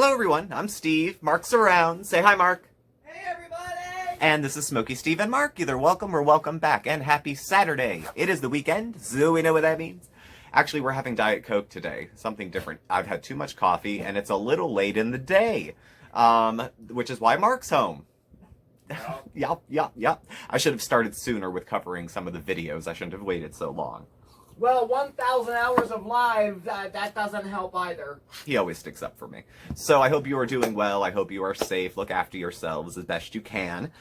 Hello everyone, I'm Steve. Mark's around. Say hi, Mark. Hey everybody! And this is Smokey, Steve, and Mark. Either welcome or welcome back, and happy Saturday. It is the weekend, so we know what that means. Actually, we're having Diet Coke today. Something different. I've had too much coffee, and it's a little late in the day. Which is why Mark's home. Yep. I should have started sooner with covering some of the videos. I shouldn't have waited so long. Well, 1,000 hours of live, that doesn't help either. He always sticks up for me. So I hope you are doing well. I hope you are safe. Look after yourselves as best you can.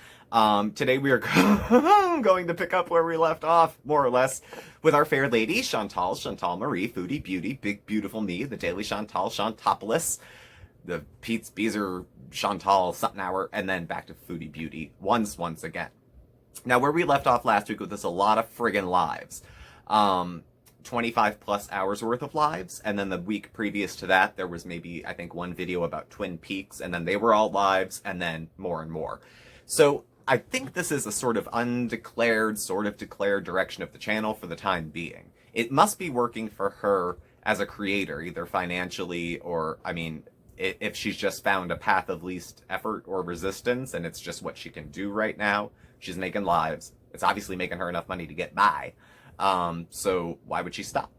Today we are going to pick up where we left off, more or less, with our fair lady, Chantal Marie, Foodie Beauty, Big Beautiful Me, the Daily Chantopolis, the Pete's Beezer Chantal something hour, and then back to Foodie Beauty once again. Now, where we left off last week with this, a lot of friggin' lives. 25 plus hours worth of lives, and then the week previous to that there was maybe, I think, one video about Twin Peaks, and then they were all lives, and then more and more. So I think this is a sort of undeclared, sort of declared direction of the channel for the time being. It must be working for her as a creator, either financially or, I mean, if she's just found a path of least effort or resistance and it's just what she can do right now. She's making lives. It's obviously making her enough money to get by. So why would she stop?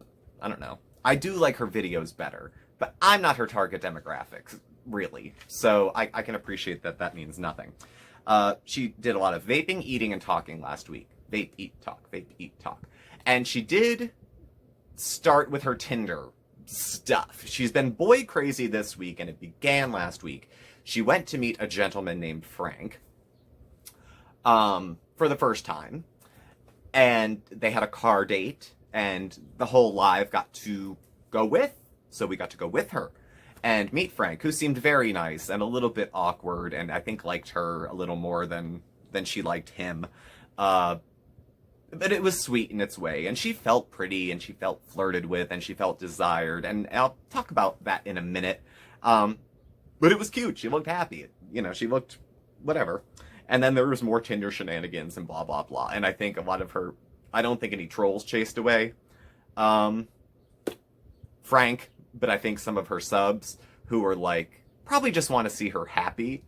I don't know. I do like her videos better, but I'm not her target demographic, really. So I can appreciate that that means nothing. She did a lot of vaping, eating, and talking last week. Vape, eat, talk. And she did start with her Tinder stuff. She's been boy crazy this week, and it began last week. She went to meet a gentleman named Frank, for the first time. And they had a car date, and the whole live got to go with, so we got to go with her and meet Frank, who seemed very nice and a little bit awkward, and I think liked her a little more than she liked him. But it was sweet in its way, and she felt pretty, and she felt flirted with, and she felt desired, and I'll talk about that in a minute. But it was cute. She looked happy. You know, she looked whatever. And then there was more Tinder shenanigans and blah, blah, blah. And I think a lot of her, I don't think any trolls chased away Frank, but I think some of her subs who were like, probably just want to see her happy,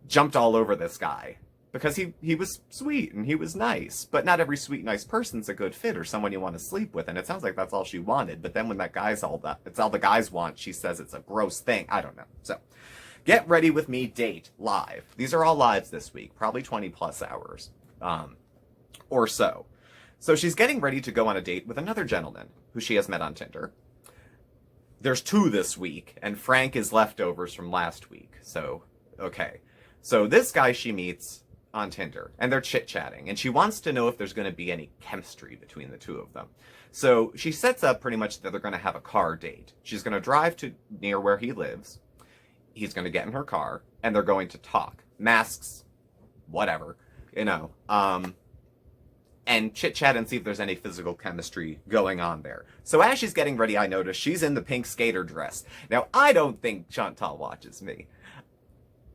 jumped all over this guy. Because he was sweet and he was nice. But not every sweet, nice person's a good fit or someone you want to sleep with. And it sounds like that's all she wanted. But then when that guy's all that, it's all the guys want, she says it's a gross thing. I don't know. So. Get Ready With Me date live. These are all lives this week, probably 20 plus hours or so. So she's getting ready to go on a date with another gentleman who she has met on Tinder. There's two this week, and Frank is leftovers from last week. So, okay. So this guy she meets on Tinder, and they're chit-chatting, and she wants to know if there's going to be any chemistry between the two of them. So she sets up pretty much that they're going to have a car date. She's going to drive to near where he lives. He's going to get in her car, and they're going to talk. Masks, whatever, you know, and chit-chat and see if there's any physical chemistry going on there. So as she's getting ready, I notice she's in the pink skater dress. Now, I don't think Chantal watches me,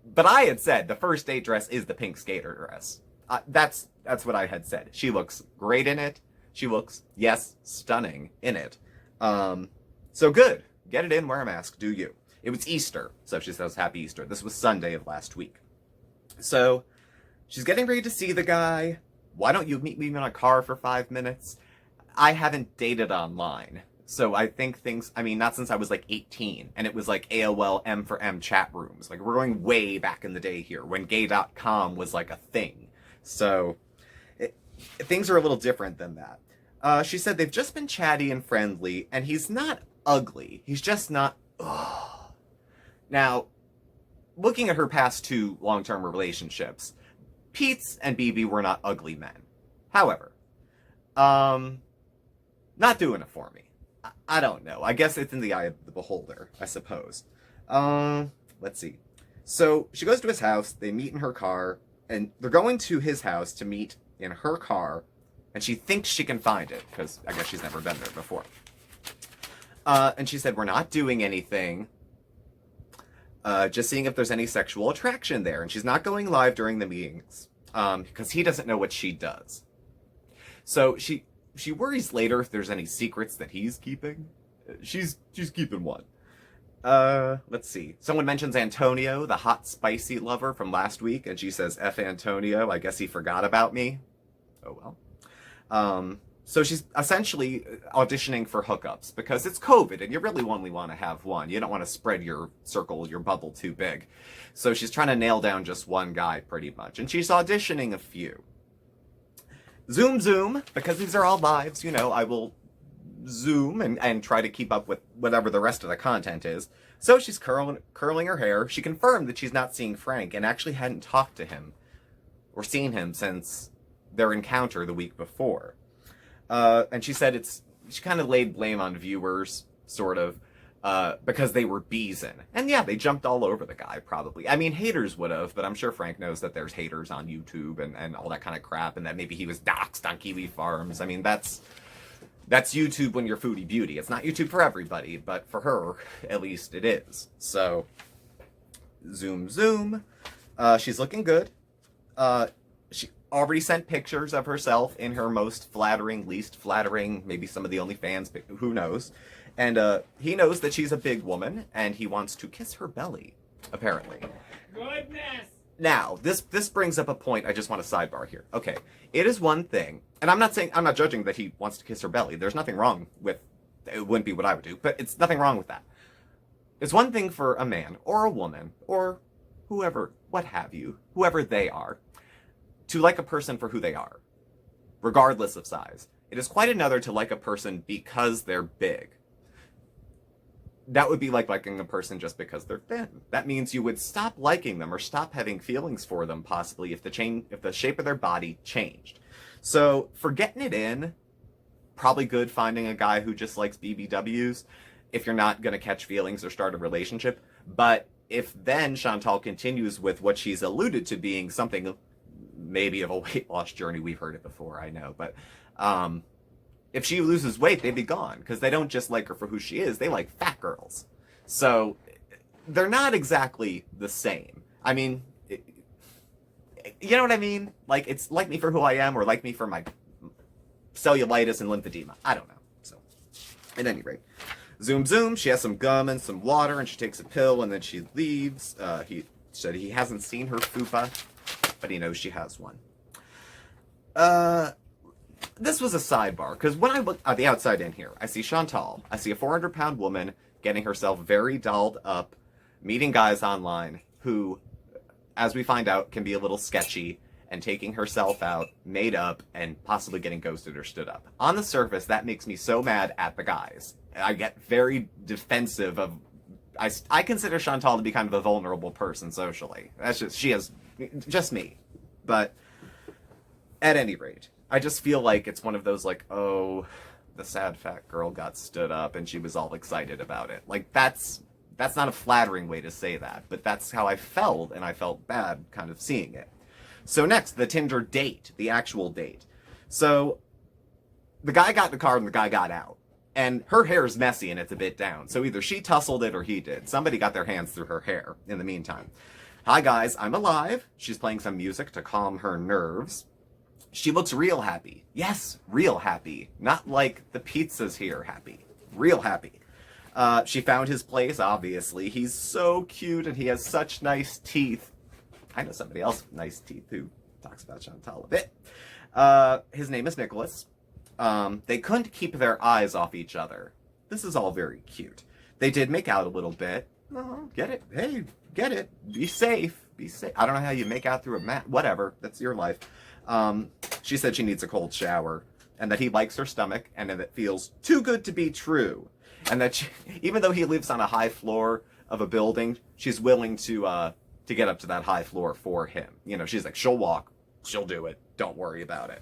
but I had said the first date dress is the pink skater dress. That's what I had said. She looks great in it. She looks, yes, stunning in it. So good. Get it in, wear a mask, do you. It was Easter, so she says Happy Easter. This was Sunday of last week. So, she's getting ready to see the guy. Why don't you meet me in a car for 5 minutes? I haven't dated online. So I think things, I mean, not since I was like 18. And it was like AOL M for M chat rooms. Like, we're going way back in the day here, when gay.com was like a thing. So, things are a little different than that. She said they've just been chatty and friendly, and he's not ugly. He's just not, ugh. Now, looking at her past two long-term relationships, Pete's and BB were not ugly men. However, not doing it for me. I don't know. I guess it's in the eye of the beholder, I suppose. Let's see. So, she goes to his house, they meet in her car, and they're going to his house to meet in her car, and she thinks she can find it, because I guess she's never been there before. And she said, we're not doing anything. Just seeing if there's any sexual attraction there. And she's not going live during the meetings, because he doesn't know what she does. So she worries later if there's any secrets that he's keeping. She's keeping one. Let's see. Someone mentions Antonio, the hot, spicy lover from last week, and she says, F Antonio, I guess he forgot about me. Oh well. So she's essentially auditioning for hookups because it's COVID and you really only want to have one. You don't want to spread your circle, your bubble too big. So she's trying to nail down just one guy pretty much. And she's auditioning a few. Zoom, because these are all lives, I will zoom and try to keep up with whatever the rest of the content is. So she's curling her hair. She confirmed that she's not seeing Frank and actually hadn't talked to him or seen him since their encounter the week before. And she said she kind of laid blame on viewers, sort of, because they were beezing. And yeah, they jumped all over the guy, probably. I mean, haters would have, but I'm sure Frank knows that there's haters on YouTube and all that kind of crap, and that maybe he was doxxed on Kiwi Farms. I mean, that's YouTube when you're Foodie Beauty. It's not YouTube for everybody, but for her, at least it is. So, zoom. She's looking good. She already sent pictures of herself in her most flattering, least flattering, maybe some of the OnlyFans, who knows. And he knows that she's a big woman, and he wants to kiss her belly, apparently. Goodness! Now, this brings up a point I just want to sidebar here. Okay, it is one thing, and I'm not judging that he wants to kiss her belly. There's nothing wrong with, it wouldn't be what I would do, but it's nothing wrong with that. It's one thing for a man, or a woman, or whoever, what have you, whoever they are, to like a person for who they are, regardless of size. It is quite another to like a person because they're big. That would be like liking a person just because they're thin. That means you would stop liking them or stop having feelings for them, possibly, if the shape of their body changed. So for getting it in, probably good finding a guy who just likes BBWs if you're not going to catch feelings or start a relationship. But if then Chantal continues with what she's alluded to being something maybe of a weight loss journey, we've heard it before, I know, but if she loses weight, they'd be gone, because they don't just like her for who she is, they like fat girls. So they're not exactly the same. I mean, you know what I mean? Like, it's like me for who I am, or like me for my cellulitis and lymphedema. I don't know. So, at any rate, zoom, she has some gum and some water, and she takes a pill, and then she leaves. He said he hasn't seen her fupa, but he knows she has one. This was a sidebar, because when I look at the outside in here, I see Chantal. I see a 400-pound woman getting herself very dolled up, meeting guys online who, as we find out, can be a little sketchy, and taking herself out, made up, and possibly getting ghosted or stood up. On the surface, that makes me so mad at the guys. I get very defensive of... I consider Chantal to be kind of a vulnerable person socially. She is just me. But at any rate, I just feel like it's one of those, like, oh, the sad fat girl got stood up and she was all excited about it. Like, that's not a flattering way to say that, but that's how I felt, and I felt bad kind of seeing it. So next, the Tinder date, the actual date. So the guy got in the car and the guy got out. And her hair is messy and it's a bit down. So either she tussled it or he did. Somebody got their hands through her hair in the meantime. Hi guys, I'm alive. She's playing some music to calm her nerves. She looks real happy. Yes, real happy. Not like the pizzas here happy. Real happy. She found his place, obviously. He's so cute and he has such nice teeth. I know somebody else with nice teeth who talks about Chantal a bit. His name is Nicholas. They couldn't keep their eyes off each other. This is all very cute. They did make out a little bit. Oh, get it? Hey, get it. Be safe. Be safe. I don't know how you make out through a mat. Whatever. That's your life. She said she needs a cold shower, and that he likes her stomach, and that it feels too good to be true. And that she, even though he lives on a high floor of a building, she's willing to get up to that high floor for him. You know, she's like, she'll walk. She'll do it. Don't worry about it.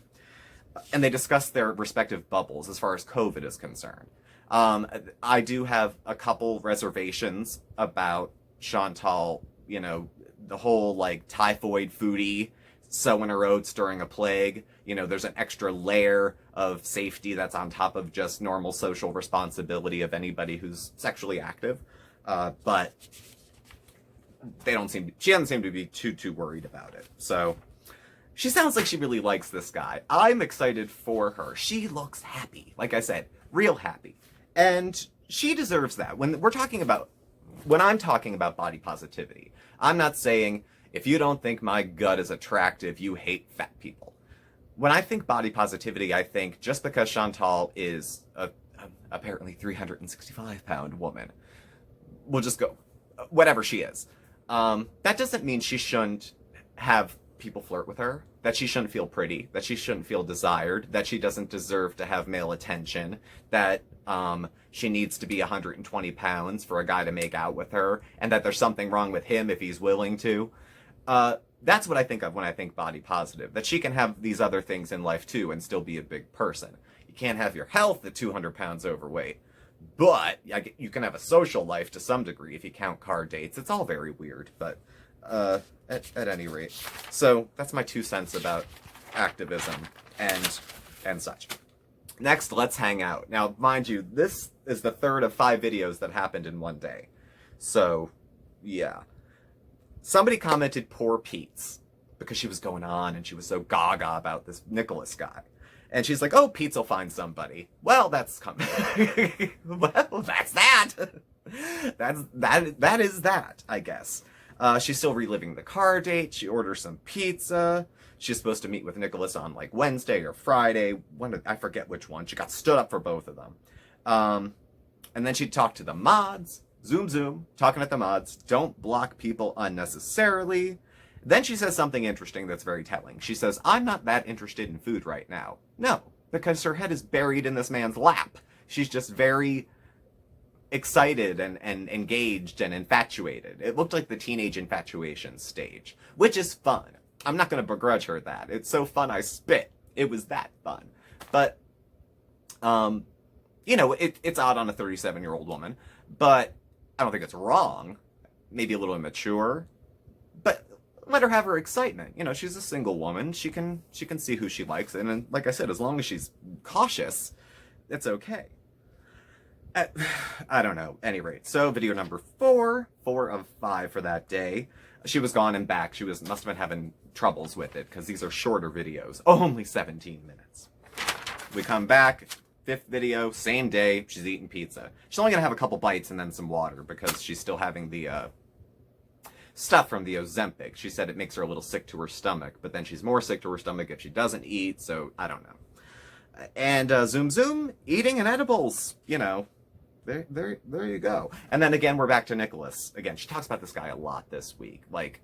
And they discuss their respective bubbles as far as COVID is concerned. I do have a couple reservations about Chantal, you know, the whole, like, typhoid foodie, sowing her oats during a plague. You know, there's an extra layer of safety that's on top of just normal social responsibility of anybody who's sexually active. But she doesn't seem to be too worried about it. So she sounds like she really likes this guy. I'm excited for her. She looks happy. Like I said, real happy. And she deserves that. When we're talking about when I'm talking about body positivity, I'm not saying if you don't think my gut is attractive, you hate fat people. When I think body positivity, I think just because Chantal is a apparently 365-pound woman, we'll just go whatever she is. That doesn't mean she shouldn't have people flirt with her, that she shouldn't feel pretty, that she shouldn't feel desired, that she doesn't deserve to have male attention, that she needs to be 120 pounds for a guy to make out with her, and that there's something wrong with him if he's willing to. That's what I think of when I think body positive, that she can have these other things in life too and still be a big person. You can't have your health at 200 pounds overweight, but you can have a social life to some degree if you count car dates. It's all very weird, but at any rate. So that's my 2 cents about activism and such. Next, let's hang out. Now, mind you, this is the 3rd of 5 videos that happened in one day. So, yeah. Somebody commented poor Pete's because she was going on and she was so gaga about this Nicholas guy. And she's like, oh, Pete's will find somebody. Well, that's coming. Well, that's that. That is that, I guess. She's still reliving the car date. She orders some pizza. She's supposed to meet with Nicholas on like Wednesday or Friday. I forget which one. She got stood up for both of them. And then she talked to the mods. Zoom, talking at the mods. Don't block people unnecessarily. Then she says something interesting that's very telling. She says, I'm not that interested in food right now. No, because her head is buried in this man's lap. She's just very excited and engaged and infatuated. It looked like the teenage infatuation stage, which is fun. I'm not going to begrudge her that. It's so fun I spit. It was that fun. But, you know, it's odd on a 37-year-old woman, but I don't think it's wrong. Maybe a little immature, but let her have her excitement. You know, she's a single woman. She can see who she likes. And like I said, as long as she's cautious, it's okay. I don't know. Any rate, so video number 4 of 5 for that day. She was gone and back. She must have been having troubles with it because these are shorter videos, only 17 minutes. We come back, 5th video, same day. She's eating pizza. She's only gonna have a couple bites and then some water because she's still having the stuff from the Ozempic. She said it makes her a little sick to her stomach, but then she's more sick to her stomach if she doesn't eat. So I don't know. And zoom, eating and edibles. You know. There you go. And then again, we're back to Nicholas. Again, she talks about this guy a lot this week. Like,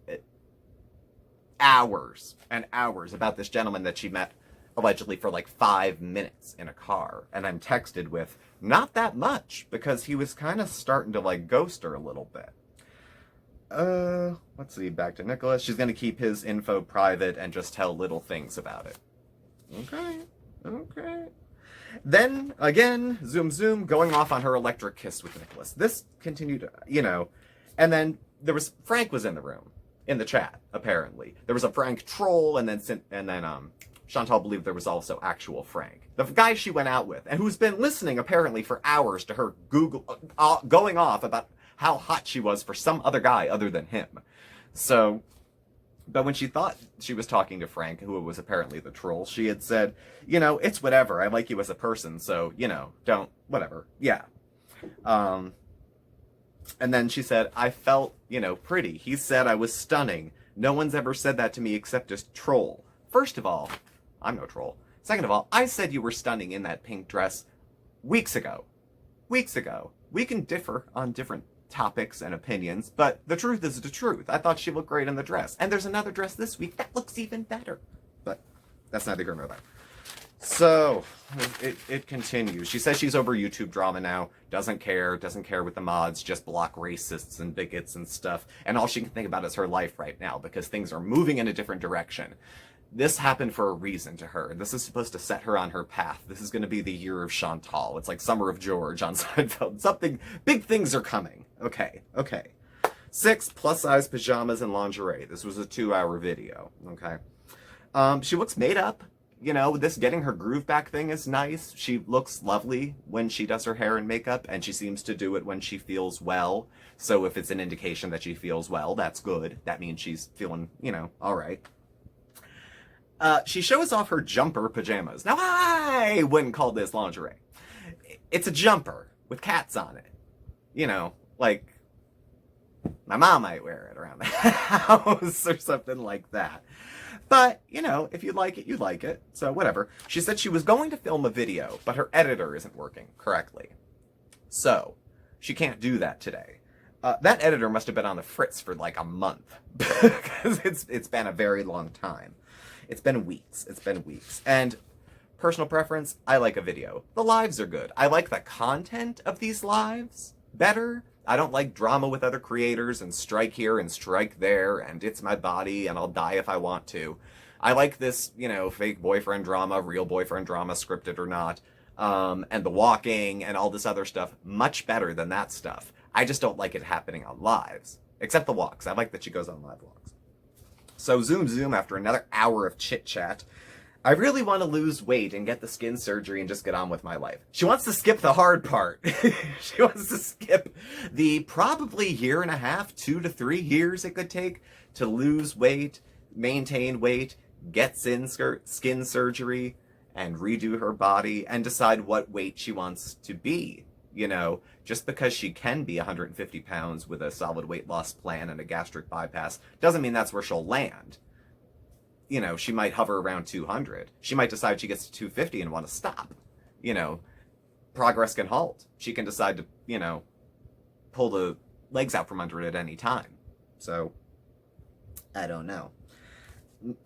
hours and hours about this gentleman that she met allegedly for like 5 minutes in a car. And I'm texted with, not that much, because he was kind of starting to like ghost her a little bit. Let's see, back to Nicholas. She's going to keep his info private and just tell little things about it. Okay. Then, again, zoom, going off on her electric kiss with Nicholas. This continued, you know, and then Frank was in the room, in the chat, apparently. There was a Frank troll, and then Chantal believed there was also actual Frank. The guy she went out with, and who's been listening, apparently, for hours to her going off about how hot she was for some other guy other than him. So, but when she thought she was talking to Frank, who was apparently the troll, she had said, you know, it's whatever. I like you as a person, so, you know, don't, whatever. Yeah. And then she said, I felt, you know, pretty. He said I was stunning. No one's ever said that to me except a troll. First of all, I'm no troll. Second of all, I said you were stunning in that pink dress weeks ago. We can differ on different topics and opinions, but the truth is the truth. I thought she looked great in the dress. And there's another dress this week that looks even better. But that's neither here nor there. So, it continues. She says she's over YouTube drama now. Doesn't care with the mods, just block racists and bigots and stuff. And all she can think about is her life right now because things are moving in a different direction. This happened for a reason to her. This is supposed to set her on her path. This is going to be the year of Chantal. It's like Summer of George on Seinfeld. Something, big things are coming. Okay. 6 plus-size pajamas and lingerie. This was a 2-hour video. Okay. She looks made up. You know, this getting her groove back thing is nice. She looks lovely when she does her hair and makeup, and she seems to do it when she feels well. So if it's an indication that she feels well, that's good. That means she's feeling, you know, all right. She shows off her jumper pajamas. Now, I wouldn't call this lingerie. It's a jumper with cats on it. You know, like, My mom might wear it around the house or something like that. But, you know, if you like it, you like it. So whatever. She said she was going to film a video, but her editor isn't working correctly. So she can't do that today. That editor must have been on the fritz for like a month because it's been a very long time. It's been weeks. It's been weeks. And personal preference, I like a video. The lives are good. I like the content of these lives better. I don't like drama with other creators and strike here and strike there and it's my body and I'll die if I want to. I like this, you know, fake boyfriend drama, real boyfriend drama, scripted or not, and the walking and all this other stuff much better than that stuff. I just don't like it happening on lives, except the walks. I like that she goes on live walks. So zoom, after another hour of chit chat, I really want to lose weight and get the skin surgery and just get on with my life. She wants to skip the hard part. She wants to skip the probably year and a half, 2 to 3 years it could take to lose weight, maintain weight, get skin surgery, and redo her body and decide what weight she wants to be. You know, just because she can be 150 pounds with a solid weight loss plan and a gastric bypass doesn't mean that's where she'll land. You know, she might hover around 200. She might decide she gets to 250 and want to stop. You know, progress can halt. She can decide to, you know, pull the legs out from under it at any time. So, I don't know.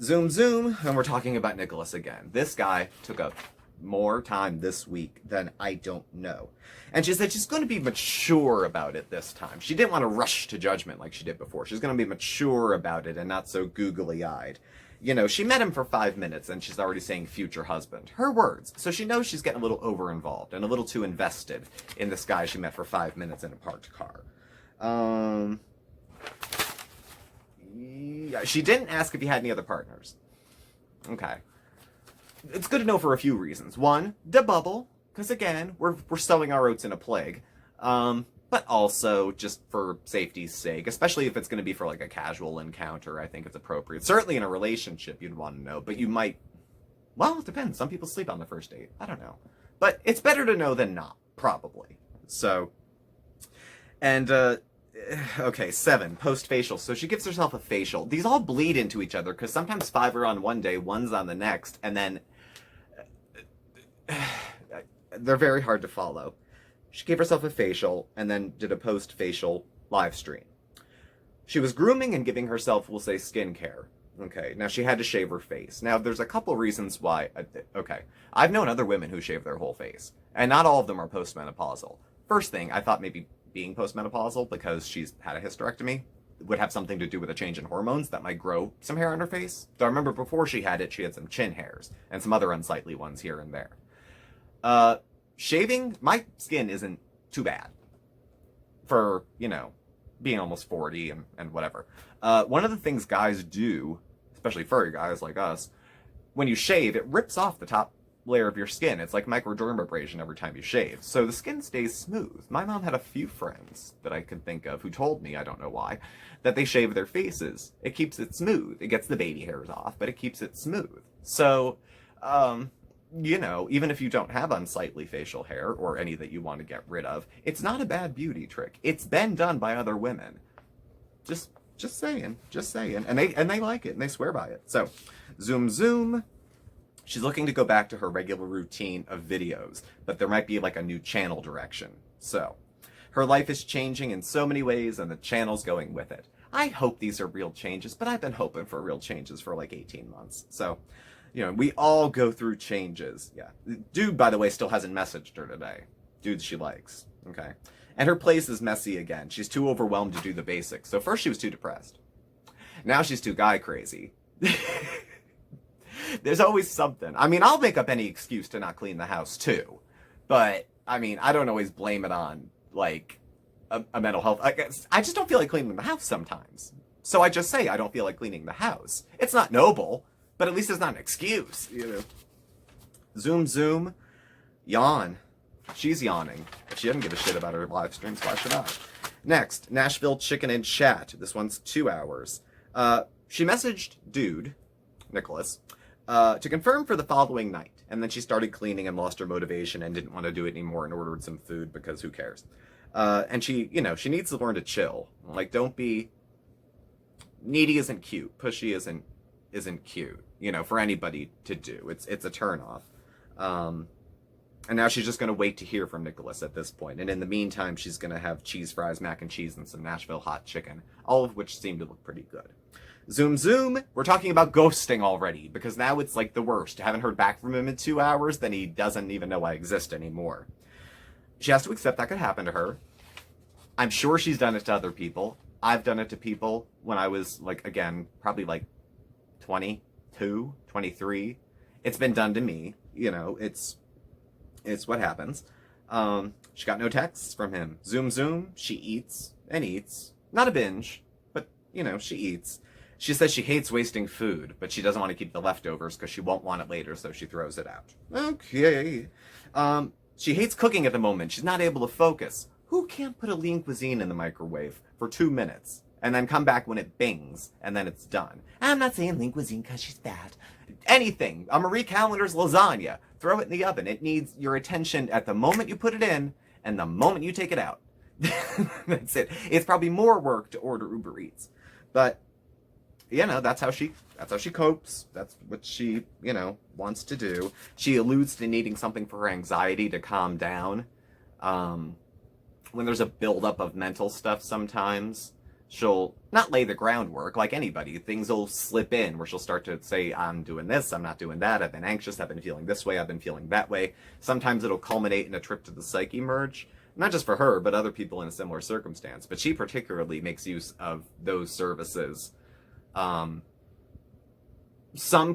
Zoom, and we're talking about Nicholas again. This guy took up more time this week than I don't know. And she said she's going to be mature about it this time. She didn't want to rush to judgment like she did before. She's going to be mature about it and not so googly-eyed. You know, she met him for 5 minutes and she's already saying future husband. Her words. So she knows she's getting a little over-involved and a little too invested in this guy she met for 5 minutes in a parked car. Yeah, she didn't ask if he had any other partners. Okay. It's good to know for a few reasons. One, the bubble, because again, we're sowing our oats in a plague. But also just for safety's sake, especially if it's going to be for like a casual encounter, I think it's appropriate. Certainly in a relationship, you'd want to know, but you might, well, it depends. Some people sleep on the first date. I don't know. But it's better to know than not, probably. So, and, okay, 7, post-facial. So she gives herself a facial. These all bleed into each other because sometimes 5 are on one day, 1's on the next, and then they're very hard to follow. She gave herself a facial and then did a post-facial live stream. She was grooming and giving herself, we'll say, skincare. Okay, now she had to shave her face. Now, there's a couple reasons why. Okay, I've known other women who shave their whole face, and not all of them are postmenopausal. First thing, I thought maybe being postmenopausal, because she's had a hysterectomy, would have something to do with a change in hormones that might grow some hair on her face. So I remember before she had it, she had some chin hairs and some other unsightly ones here and there. Shaving, my skin isn't too bad for, you know, being almost 40 and whatever. One of the things guys do, especially furry guys like us, when you shave, it rips off the top layer of your skin. It's like microdermabrasion every time you shave. So the skin stays smooth. My mom had a few friends that I could think of who told me, I don't know why, that they shave their faces. It keeps it smooth. It gets the baby hairs off, but it keeps it smooth. So, you know, even if you don't have unsightly facial hair or any that you want to get rid of, it's not a bad beauty trick. It's been done by other women. Just saying. And they like it and they swear by it. So, zoom. She's looking to go back to her regular routine of videos, but there might be like a new channel direction. So, her life is changing in so many ways and the channel's going with it. I hope these are real changes, but I've been hoping for real changes for like 18 months. So, you know, we all go through changes. Yeah. Dude, by the way, still hasn't messaged her today. Dudes she likes. Okay. And her place is messy again. She's too overwhelmed to do the basics. So first she was too depressed. Now she's too guy crazy. There's always something. I mean, I'll make up any excuse to not clean the house too. But, I mean, I don't always blame it on, like, a mental health. I just don't feel like cleaning the house sometimes. So I just say I don't feel like cleaning the house. It's not noble, but at least it's not an excuse, you know. Zoom. Yawn. She's yawning. If she doesn't give a shit about her live streams, why should I? Next, Nashville Chicken and Chat. This one's 2 hours. She messaged dude, Nicholas, to confirm for the following night. And then she started cleaning and lost her motivation and didn't want to do it anymore and ordered some food because who cares? And she, she needs to learn to chill. Like, don't be needy. Isn't cute. Pushy isn't cute. For anybody to do. It's a turnoff. And now she's just going to wait to hear from Nicholas at this point. And in the meantime, she's going to have cheese fries, mac and cheese, and some Nashville hot chicken, all of which seem to look pretty good. Zoom, zoom. We're talking about ghosting already, because now it's like the worst. I haven't heard back from him in 2 hours, then he doesn't even know I exist anymore. She has to accept that could happen to her. I'm sure she's done it to other people. I've done it to people when I was, probably 22, 23. It's been done to me. It's what happens. She got no texts from him. Zoom, zoom. She eats and eats. Not a binge, but, she eats. She says she hates wasting food, but she doesn't want to keep the leftovers because she won't want it later, so she throws it out. Okay. She hates cooking at the moment. She's not able to focus. Who can't put a lean cuisine in the microwave for 2 minutes and then come back when it bings and then it's done? I'm not saying lean cuisine because she's fat. Anything. A Marie Callender's lasagna. Throw it in the oven. It needs your attention at the moment you put it in and the moment you take it out. That's it. It's probably more work to order Uber Eats. But, that's how she copes. That's what she, wants to do. She alludes to needing something for her anxiety to calm down. When there's a buildup of mental stuff sometimes, she'll not lay the groundwork like anybody. Things will slip in where she'll start to say, I'm doing this, I'm not doing that, I've been anxious, I've been feeling this way, I've been feeling that way. Sometimes it'll culminate in a trip to the psyche merge. Not just for her, but other people in a similar circumstance. But she particularly makes use of those services. Some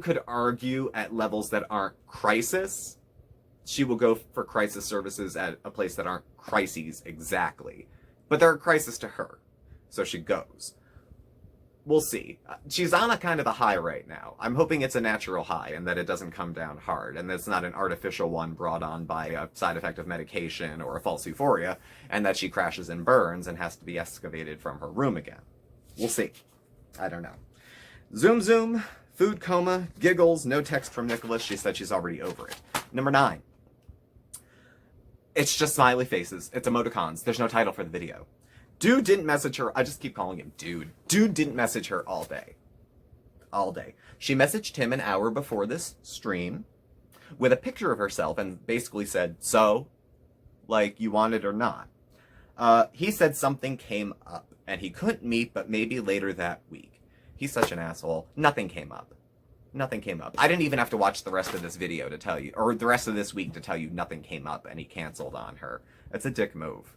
could argue at levels that aren't crisis. She will go for crisis services at a place that aren't crises exactly. But they're a crisis to her. So she goes. We'll see. She's on a kind of a high right now. I'm hoping it's a natural high and that it doesn't come down hard and that it's not an artificial one brought on by a side effect of medication or a false euphoria and that she crashes and burns and has to be excavated from her room again. We'll see. I don't know. Zoom, zoom. Food coma. Giggles. No text from Nicholas. She said she's already over it. Number 9. It's just smiley faces. It's emoticons. There's no title for the video. Dude didn't message her. I just keep calling him dude. Dude didn't message her all day. All day. She messaged him an hour before this stream with a picture of herself and basically said, so, you want it or not. He said something came up and he couldn't meet, but maybe later that week. He's such an asshole. Nothing came up. Nothing came up. I didn't even have to watch the rest of this video to tell you, or the rest of this week to tell you nothing came up and he canceled on her. It's a dick move.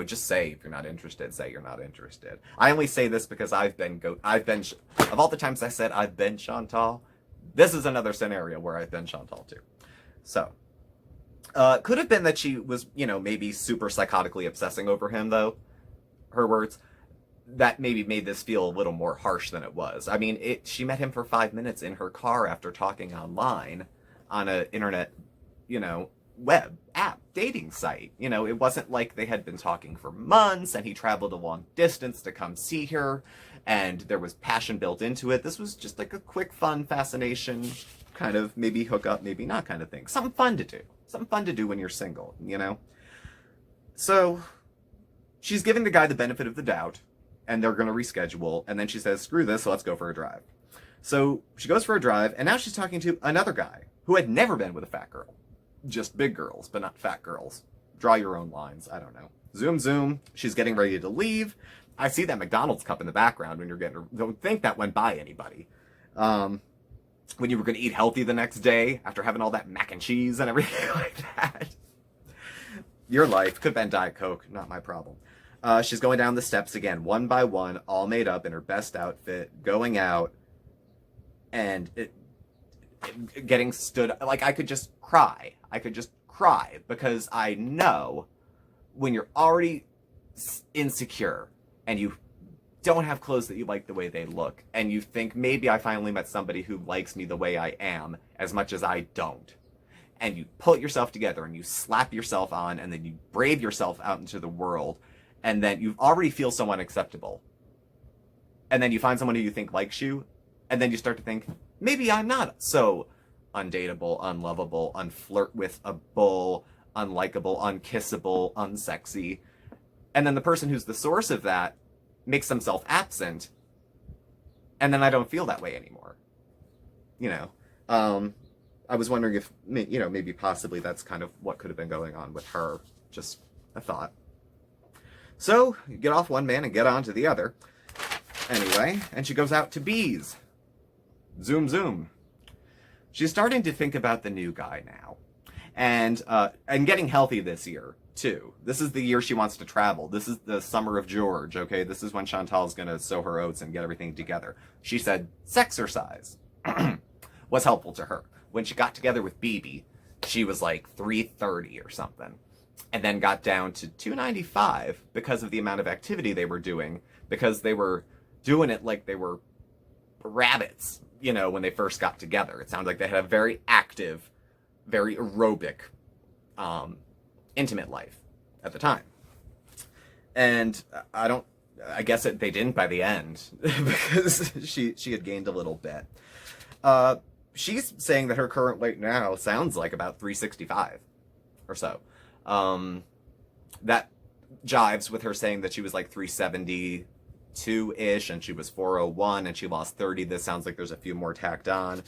Just say if you're not interested, say you're not interested. I only say this because of all the times I said I've been Chantal, this is another scenario where I've been Chantal too. So, could have been that she was, maybe super psychotically obsessing over him though, her words. That maybe made this feel a little more harsh than it was. I mean, she met him for 5 minutes in her car after talking online on an internet, web app dating site. It wasn't like they had been talking for months and he traveled a long distance to come see her and there was passion built into it. This was just like a quick, fun fascination, kind of maybe hook up, maybe not kind of thing. Something fun to do. Something fun to do when you're single, So she's giving the guy the benefit of the doubt and they're going to reschedule. And then she says, screw this, so let's go for a drive. So she goes for a drive and now she's talking to another guy who had never been with a fat girl. Just big girls, but not fat girls. Draw your own lines. I don't know. Zoom, zoom. She's getting ready to leave. I see that McDonald's cup in the background when you're getting her. Don't think that went by anybody. When you were going to eat healthy the next day after having all that mac and cheese and everything like that. Your life. Could have been Diet Coke. Not my problem. She's going down the steps again, one by one, all made up in her best outfit, going out, and getting stood. I could just cry. I could just cry because I know when you're already insecure and you don't have clothes that you like the way they look and you think maybe I finally met somebody who likes me the way I am as much as I don't, and you pull yourself together and you slap yourself on and then you brave yourself out into the world and then you already feel so unacceptable and then you find someone who you think likes you and then you start to think maybe I'm not so undateable, unlovable, unflirt with a bull, unlikable, unkissable, unsexy. And then the person who's the source of that makes themselves absent, and then I don't feel that way anymore. You know, I was wondering if, you know, maybe possibly that's kind of what could have been going on with her. Just a thought. So, you get off one man and get on to the other. Anyway, and she goes out to bees. Zoom, zoom. She's starting to think about the new guy now. And getting healthy this year, too. This is the year she wants to travel. This is the summer of George, okay? This is when Chantal's gonna sow her oats and get everything together. She said sexercise was helpful to her. When she got together with BB, she was like 330 or something. And then got down to 295 because of the amount of activity they were doing, because they were doing it like they were rabbits, you know, when they first got together. It sounded like they had a very active, very aerobic, intimate life at the time. And I guess they didn't by the end, because she had gained a little bit. She's saying that her current weight now sounds like about 365 or so. That jives with her saying that she was like 372-ish and she was 401 and she lost 30. This sounds like there's a few more tacked on.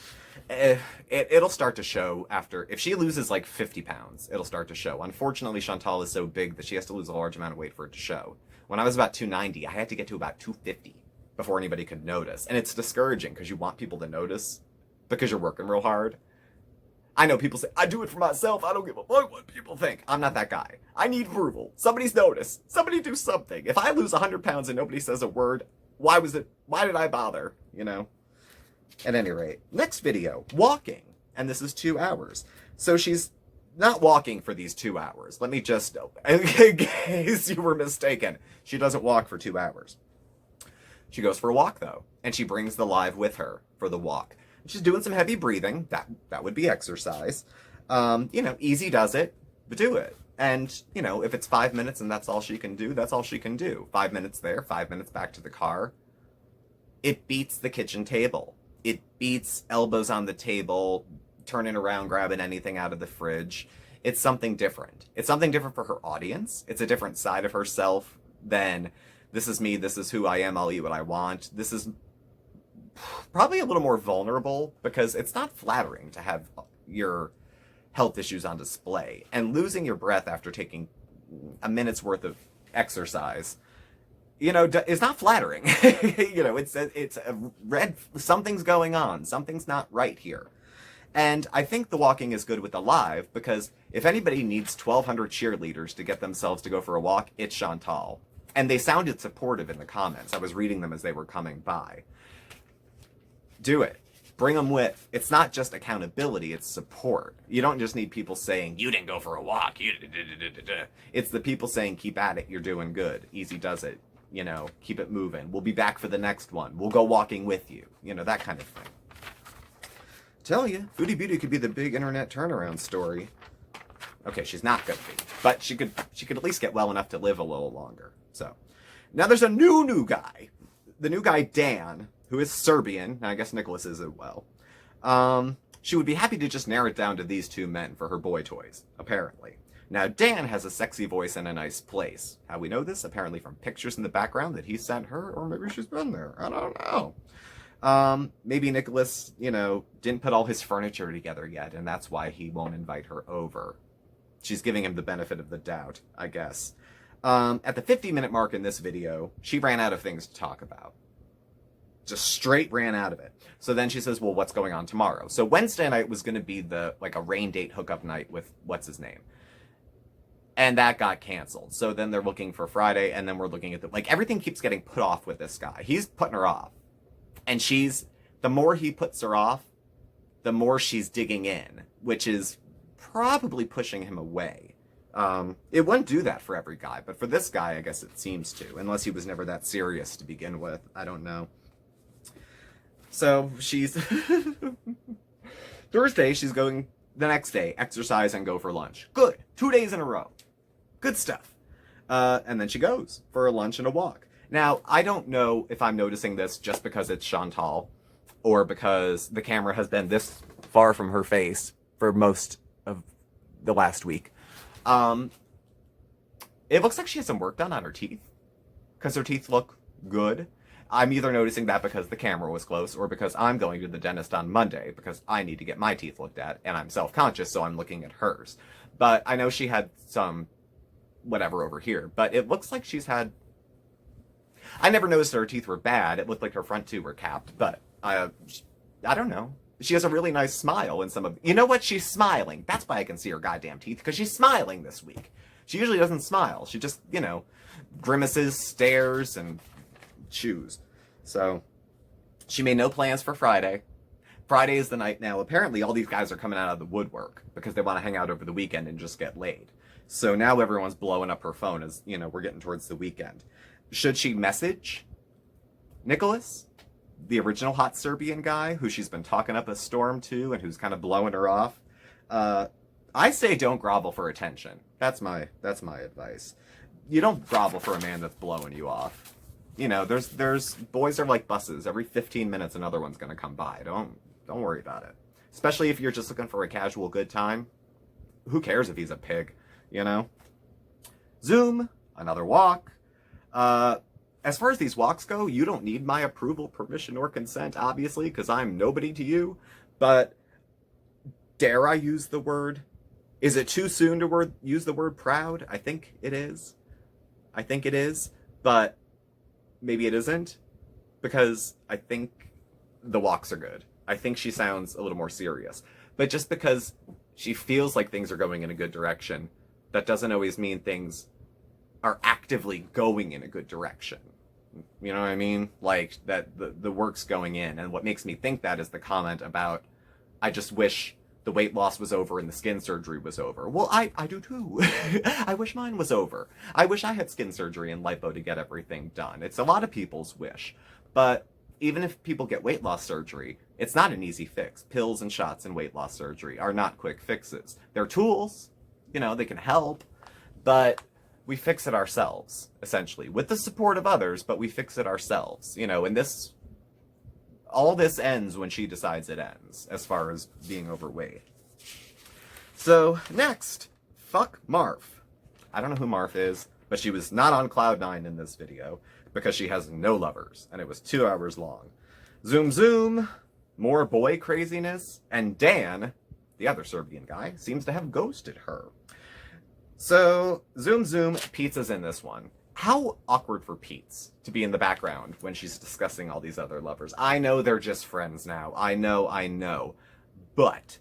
It'll start to show after, if she loses like 50 pounds, it'll start to show. Unfortunately, Chantal is so big that she has to lose a large amount of weight for it to show. When I was about 290, I had to get to about 250 before anybody could notice. And it's discouraging because you want people to notice because you're working real hard. I know people say, I do it for myself. I don't give a fuck what people think. I'm not that guy. I need approval. Somebody's notice. Somebody do something. If I lose 100 pounds and nobody says a word, why did I bother? You know? At any rate, next video, walking. And this is 2 hours. So she's not walking for these 2 hours. Let me just, in case you were mistaken, she doesn't walk for 2 hours. She goes for a walk, though. And she brings the live with her for the walk. She's doing some heavy breathing. That would be exercise. You know, easy does it, but do it. And, you know, if it's 5 minutes and that's all she can do, that's all she can do. 5 minutes there, 5 minutes back to the car. It beats the kitchen table. It beats elbows on the table, turning around, grabbing anything out of the fridge. It's something different. It's something different for her audience. It's a different side of herself than, this is me, this is who I am, I'll eat what I want. This is probably a little more vulnerable because it's not flattering to have your health issues on display, and losing your breath after taking a minute's worth of exercise, you know, is not flattering. You know, it's a red, something's going on, something's not right here. And I think the walking is good with the live because if anybody needs 1,200 cheerleaders to get themselves to go for a walk, it's Chantal. And they sounded supportive in the comments. I was reading them as they were coming by. Do it. Bring them with. It's not just accountability, it's support. You don't just need people saying, you didn't go for a walk. It's the people saying, keep at it, you're doing good. Easy does it. You know, keep it moving. We'll be back for the next one. We'll go walking with you. You know, that kind of thing. Tell you, Foodie Beauty could be the big internet turnaround story. Okay, she's not going to be. But she could at least get well enough to live a little longer. So, now there's a new guy. The new guy, Dan, who is Serbian, and I guess Nicholas is as well. She would be happy to just narrow it down to these two men for her boy toys, apparently. Now, Dan has a sexy voice and a nice place. How we know this? Apparently from pictures in the background that he sent her, or maybe she's been there. I don't know. Maybe Nicholas, you know, didn't put all his furniture together yet, and that's why he won't invite her over. She's giving him the benefit of the doubt, I guess. At the 50-minute mark in this video, she ran out of things to talk about. Just straight ran out of it. So then she says, well, what's going on tomorrow? So Wednesday night was going to be a rain date hookup night with what's his name. And that got canceled. So then they're looking for Friday, and then we're looking at everything keeps getting put off with this guy. He's putting her off. And the more he puts her off, the more she's digging in, which is probably pushing him away. It wouldn't do that for every guy, but for this guy, I guess it seems to, unless he was never that serious to begin with. I don't know. So she's Thursday, she's going the next day, exercise and go for lunch. Good. 2 days in a row. Good stuff. And then she goes for a lunch and a walk. Now, I don't know if I'm noticing this just because it's Chantal or because the camera has been this far from her face for most of the last week. It looks like she has some work done on her teeth, because her teeth look good. I'm either noticing that because the camera was close, or because I'm going to the dentist on Monday because I need to get my teeth looked at, and I'm self-conscious, so I'm looking at hers. But I know she had some whatever over here, but it looks like she's had... I never noticed her teeth were bad. It looked like her front two were capped, but I don't know. She has a really nice smile in some of... You know what? She's smiling. That's why I can see her goddamn teeth, because she's smiling this week. She usually doesn't smile. She just, you know, grimaces, stares, and chews. So, she made no plans for Friday. Friday is the night now. Apparently, all these guys are coming out of the woodwork because they want to hang out over the weekend and just get laid. So now everyone's blowing up her phone as, you know, we're getting towards the weekend. Should she message Nicholas, the original hot Serbian guy who she's been talking up a storm to and who's kind of blowing her off? I say don't grovel for attention. That's my advice. You don't grovel for a man that's blowing you off. You know, there's boys are like buses. Every 15 minutes another one's gonna come by. Don't worry about it. Especially if you're just looking for a casual good time. Who cares if he's a pig, you know? Zoom, another walk. As far as these walks go, you don't need my approval, permission, or consent, obviously, because I'm nobody to you. But dare I use the word? Is it too soon to use the word proud? I think it is. But maybe it isn't, because I think the walks are good. I think she sounds a little more serious. But just because she feels like things are going in a good direction, that doesn't always mean things are actively going in a good direction. You know what I mean? Like, that the work's going in. And what makes me think that is the comment about, I just wish the weight loss was over and the skin surgery was over. Well, I do too. I wish mine was over. I wish I had skin surgery and lipo to get everything done. It's a lot of people's wish. But even if people get weight loss surgery, it's not an easy fix. Pills and shots and weight loss surgery are not quick fixes. They're tools. You know, they can help. But we fix it ourselves, essentially, with the support of others, but we fix it ourselves. You know, and all this ends when she decides it ends, as far as being overweight. So, next, fuck Marf. I don't know who Marf is, but she was not on Cloud 9 in this video, because she has no lovers, and it was 2 hours long. Zoom zoom, more boy craziness, and Dan, the other Serbian guy, seems to have ghosted her. So, zoom zoom, Pizza's in this one. How awkward for Pete's to be in the background when she's discussing all these other lovers. I know they're just friends now. I know. But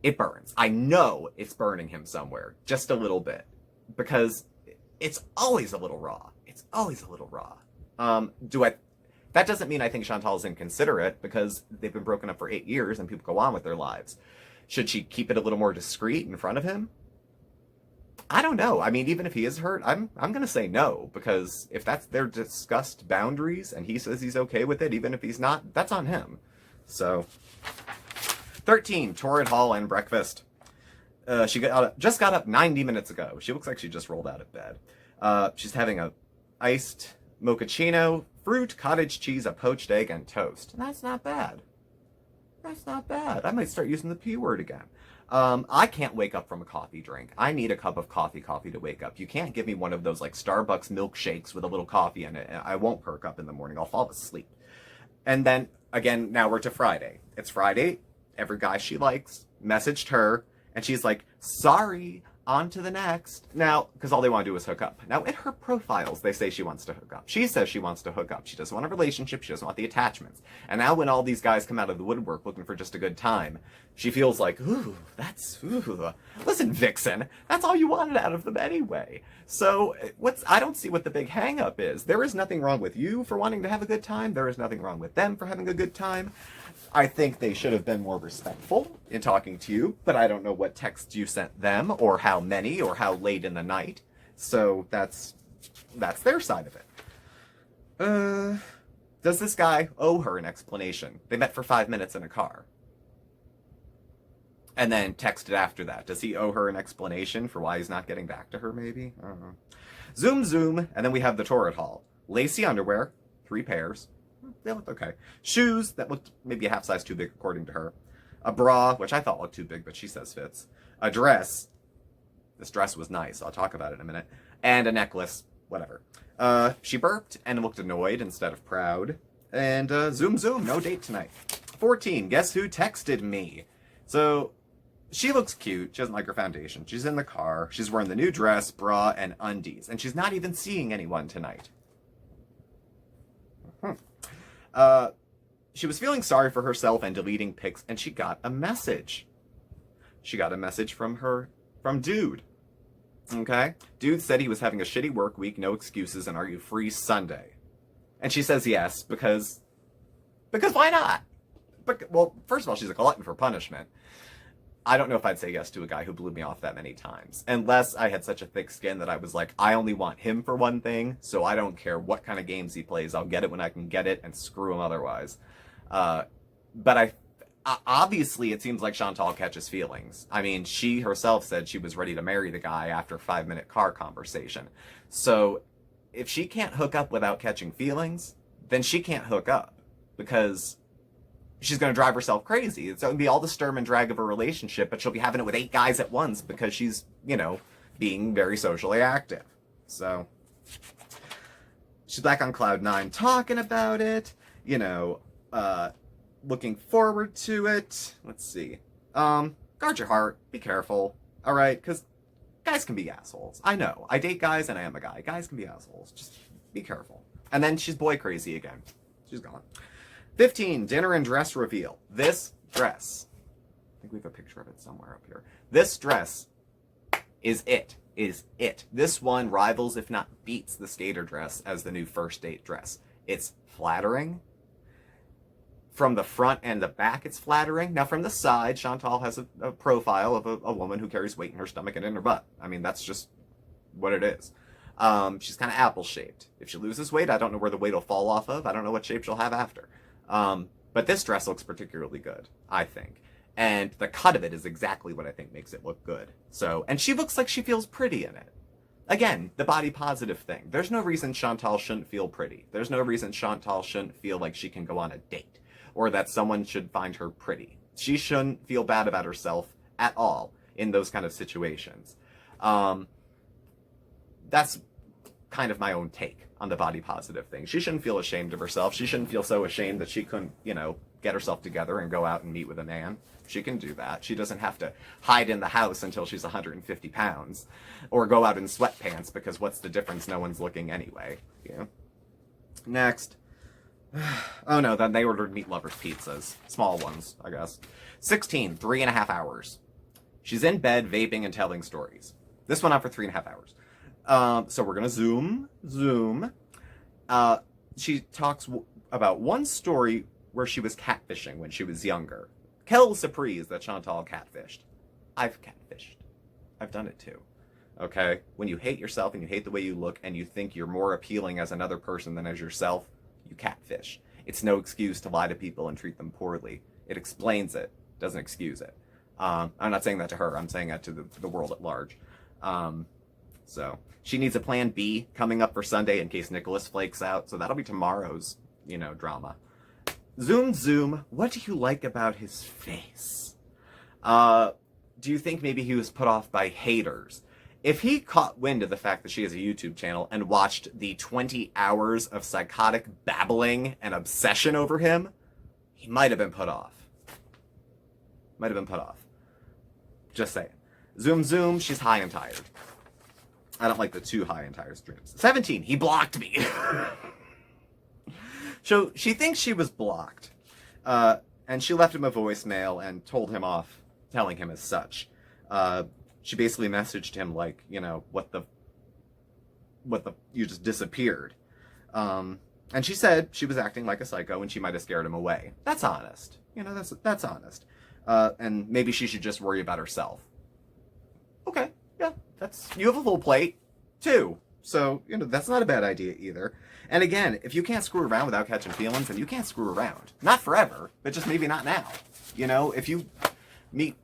it burns. I know it's burning him somewhere. Just a little bit. Because it's always a little raw. That doesn't mean I think Chantal's inconsiderate, because they've been broken up for 8 years and people go on with their lives. Should she keep it a little more discreet in front of him? I don't know. I mean, even if he is hurt, I'm going to say no, because if that's their discussed boundaries and he says he's okay with it, even if he's not, that's on him. So, 13, Torrid Hall and breakfast. She just got up 90 minutes ago. She looks like she just rolled out of bed. She's having a iced mochaccino, fruit, cottage cheese, a poached egg, and toast. That's not bad. I might start using the P word again. I can't wake up from a coffee drink. I need a cup of coffee to wake up. You can't give me one of those like Starbucks milkshakes with a little coffee in it. I won't perk up in the morning. I'll fall asleep. And then again, now we're to Friday. It's Friday. Every guy she likes messaged her, and she's like, sorry, on to the next. Now, because all they want to do is hook up. Now, in her profiles, they say she wants to hook up. She says she wants to hook up. She doesn't want a relationship. She doesn't want the attachments. And now when all these guys come out of the woodwork looking for just a good time, she feels like, ooh. Listen, Vixen, that's all you wanted out of them anyway. So, I don't see what the big hang-up is. There is nothing wrong with you for wanting to have a good time. There is nothing wrong with them for having a good time. I think they should have been more respectful in talking to you, but I don't know what texts you sent them, or how many, or how late in the night. So that's their side of it. Does this guy owe her an explanation? They met for 5 minutes in a car. And then texted after that. Does he owe her an explanation for why he's not getting back to her, maybe? I don't know. Zoom, zoom, and then we have the Torrid Hall. Lacy underwear, 3 pairs. They looked okay. Shoes that looked maybe a half size too big, according to her. A bra, which I thought looked too big, but she says fits. A dress. This dress was nice. I'll talk about it in a minute. And a necklace. Whatever. She burped and looked annoyed instead of proud. And zoom zoom, no date tonight. 14, guess who texted me? So she looks cute. She doesn't like her foundation. She's in the car. She's wearing the new dress, bra, and undies. And she's not even seeing anyone tonight. She was feeling sorry for herself and deleting pics, and she got a message. She got a message from Dude. Okay? Dude said he was having a shitty work week, no excuses, and are you free Sunday? And she says yes, because why not? Well, first of all, she's a glutton for punishment. I don't know if I'd say yes to a guy who blew me off that many times. Unless I had such a thick skin that I was like, I only want him for one thing, so I don't care what kind of games he plays. I'll get it when I can get it, and screw him otherwise. But obviously, it seems like Chantal catches feelings. I mean, she herself said she was ready to marry the guy after a 5-minute car conversation. So if she can't hook up without catching feelings, then she can't hook up. Because she's going to drive herself crazy. It's going to be all the sturm and drag of a relationship, but she'll be having it with 8 guys at once because she's, being very socially active. So she's back on cloud 9 talking about it, looking forward to it. Let's see. Guard your heart. Be careful. All right? Because guys can be assholes. I know. I date guys and I am a guy. Guys can be assholes. Just be careful. And then she's boy crazy again. She's gone. 15, dinner and dress reveal. This dress, I think we have a picture of it somewhere up here. This dress is it. This one rivals, if not beats, the skater dress as the new first date dress. It's flattering. From the front and the back, it's flattering. Now, from the side, Chantal has a profile of a woman who carries weight in her stomach and in her butt. I mean, that's just what it is. She's kind of apple-shaped. If she loses weight, I don't know where the weight will fall off of. I don't know what shape she'll have after. But this dress looks particularly good, I think. And the cut of it is exactly what I think makes it look good. So, and she looks like she feels pretty in it. Again, the body positive thing. There's no reason Chantal shouldn't feel pretty. There's no reason Chantal shouldn't feel like she can go on a date. Or that someone should find her pretty. She shouldn't feel bad about herself at all in those kind of situations. That's kind of my own take on the body positive thing. She shouldn't feel ashamed of herself. She shouldn't feel so ashamed that she couldn't, get herself together and go out and meet with a man. She can do that. She doesn't have to hide in the house until she's 150 pounds. Or go out in sweatpants, because what's the difference? No one's looking anyway. Next. Oh no, then they ordered meat lovers pizzas. Small ones, I guess. 16, 3.5 hours. She's in bed vaping and telling stories. This went on for 3.5 hours. So we're gonna zoom. She talks about one story where she was catfishing when she was younger. Quelle surprise that Chantal catfished. I've catfished. I've done it too. Okay? When you hate yourself and you hate the way you look and you think you're more appealing as another person than as yourself, you catfish. It's no excuse to lie to people and treat them poorly. It explains it, doesn't excuse it. I'm not saying that to her. I'm saying that to the world at large. So she needs a plan B coming up for Sunday in case Nicholas flakes out. So that'll be tomorrow's, drama. Zoom. What do you like about his face? Do you think maybe he was put off by haters? If he caught wind of the fact that she has a YouTube channel and watched the 20 hours of psychotic babbling and obsession over him, he might have been put off. Just saying. Zoom, she's high and tired. I don't like the too high and tired streams. 17, he blocked me. So she thinks she was blocked. And she left him a voicemail and told him off, telling him as such. She basically messaged him like, what the, you just disappeared. And she said she was acting like a psycho and she might have scared him away. That's honest. That's honest. And maybe she should just worry about herself. Okay, yeah, you have a full plate, too. So, that's not a bad idea either. And again, if you can't screw around without catching feelings, then you can't screw around. Not forever, but just maybe not now. If you meet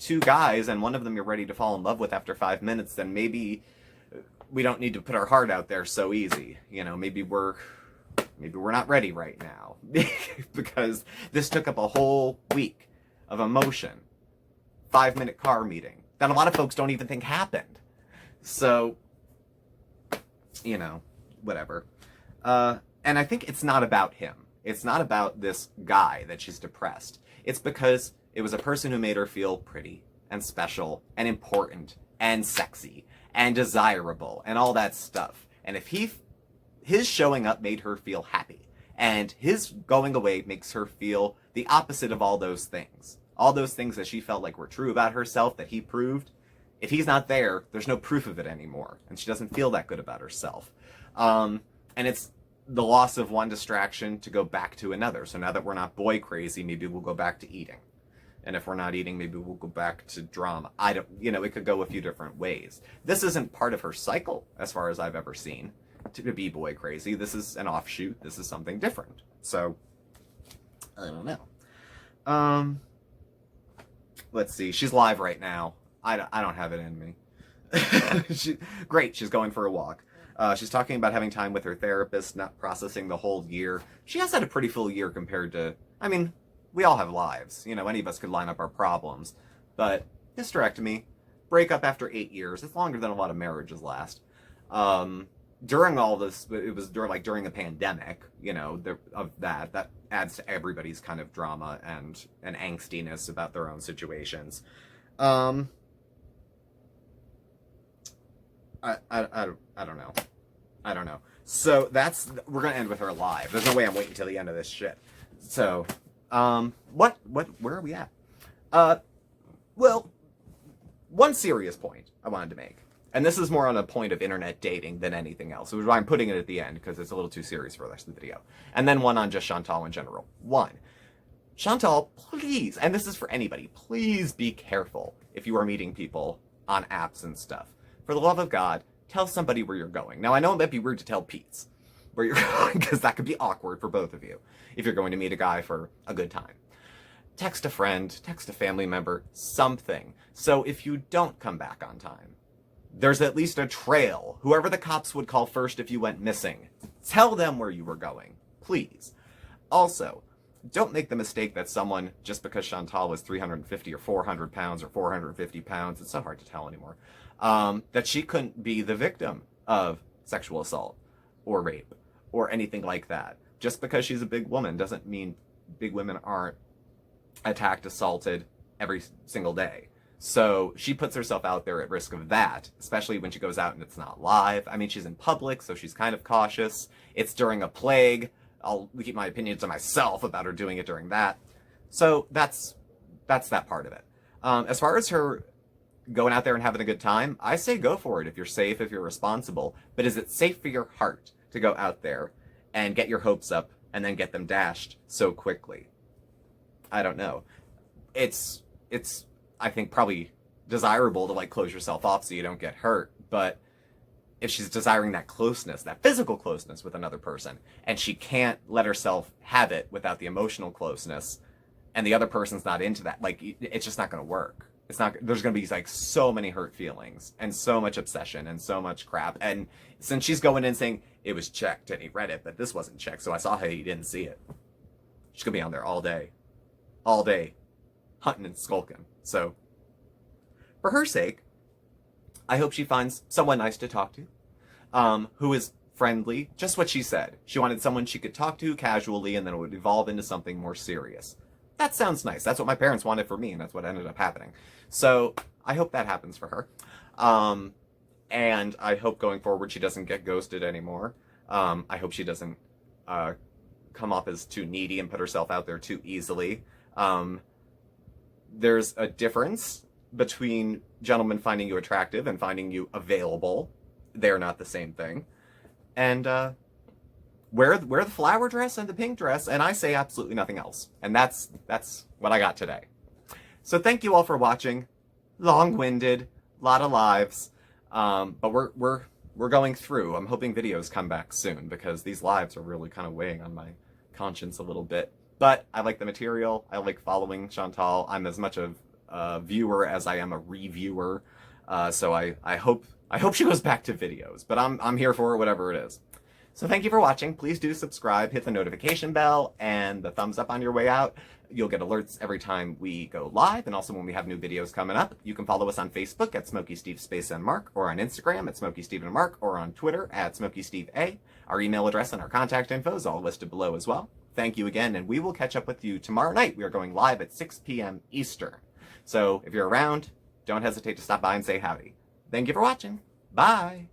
2 guys and one of them you're ready to fall in love with after 5 minutes, then maybe we don't need to put our heart out there so easy. Maybe we're not ready right now. Because this took up a whole week of emotion. 5-minute car meeting. that a lot of folks don't even think happened. So, you know, whatever. And I think it's not about him. It's not about this guy that she's depressed. It's because it was a person who made her feel pretty and special and important and sexy and desirable and all that stuff. And if his showing up made her feel happy, and his going away makes her feel the opposite of all those things that she felt like were true about herself that he proved, if he's not there, there's no proof of it anymore, and she doesn't feel that good about herself. And it's the loss of one distraction to go back to another. So now that we're not boy crazy, maybe we'll go back to eating. And if we're not eating, maybe we'll go back to drama. It could go a few different ways. This isn't part of her cycle, as far as I've ever seen, to be boy crazy. This is an offshoot. This is something different. So, I don't know. Let's see. She's live right now. I don't have it in me. Great. She's going for a walk. She's talking about having time with her therapist, not processing the whole year. She has had a pretty full year compared to, we all have lives. Any of us could line up our problems. But hysterectomy, breakup after 8 years. It's longer than a lot of marriages last. During all this, it was during the pandemic, that adds to everybody's kind of drama and angstiness about their own situations. I don't know. So we're gonna end with her live. There's no way I'm waiting till the end of this shit. So, where are we at? Well, one serious point I wanted to make, and this is more on a point of internet dating than anything else, which is why I'm putting it at the end, because it's a little too serious for the rest of the video. And then one on just Chantal in general. One, Chantal, please, and this is for anybody, please be careful if you are meeting people on apps and stuff. For the love of God, tell somebody where you're going. Now, I know it might be weird to tell Pete's where you're going, because that could be awkward for both of you if you're going to meet a guy for a good time. Text a friend, text a family member, something. So if you don't come back on time, there's at least a trail. Whoever the cops would call first if you went missing, tell them where you were going, please. Also, don't make the mistake that someone, just because Chantal was 350 or 400 pounds or 450 pounds, it's so hard to tell anymore, that she couldn't be the victim of sexual assault or rape or anything like that. Just because she's a big woman doesn't mean big women aren't attacked, assaulted every single day. So she puts herself out there at risk of that, especially when she goes out and it's not live. She's in public, so she's kind of cautious. It's during a plague. I'll keep my opinions to myself about her doing it during that. So that's that part of it. As far as her going out there and having a good time, I say go for it if you're safe, if you're responsible. But is it safe for your heart to go out there and get your hopes up and then get them dashed so quickly? I don't know. It's I think probably desirable to close yourself off so you don't get hurt, but if she's desiring that closeness, that physical closeness with another person, and she can't let herself have it without the emotional closeness, and the other person's not into that, it's just not going to work. There's going to be so many hurt feelings and so much obsession and so much crap. And since she's going in saying it was checked and he read it, but this wasn't checked, so I saw how he didn't see it. She's going to be on there all day, hunting and skulking. So for her sake, I hope she finds someone nice to talk to, who is friendly, just what she said. She wanted someone she could talk to casually, and then it would evolve into something more serious. That sounds nice. That's what my parents wanted for me, and that's what ended up happening. So I hope that happens for her. And I hope going forward she doesn't get ghosted anymore. I hope she doesn't come off as too needy and put herself out there too easily. There's a difference between gentlemen finding you attractive and finding you available. They're not the same thing. And wear the flower dress and the pink dress, and I say absolutely nothing else. And that's what I got today. So thank you all for watching. Long-winded, lot of lives, but we're going through. I'm hoping videos come back soon, because these lives are really kind of weighing on my conscience a little bit. But I like the material. I like following Chantal. I'm as much of a viewer as I am a reviewer. So I hope she goes back to videos, but I'm here for it, whatever it is. So thank you for watching. Please do subscribe, hit the notification bell, and the thumbs up on your way out. You'll get alerts every time we go live, and also when we have new videos coming up. You can follow us on Facebook at SmokeySteveAndMarc, or on Instagram at SmokeySteveAndMarc, or on Twitter at SmokeySteveA. Our email address and our contact info is all listed below as well. Thank you again, and we will catch up with you tomorrow night. We are going live at 6 p.m. Eastern. So if you're around, don't hesitate to stop by and say howdy. Thank you for watching. Bye!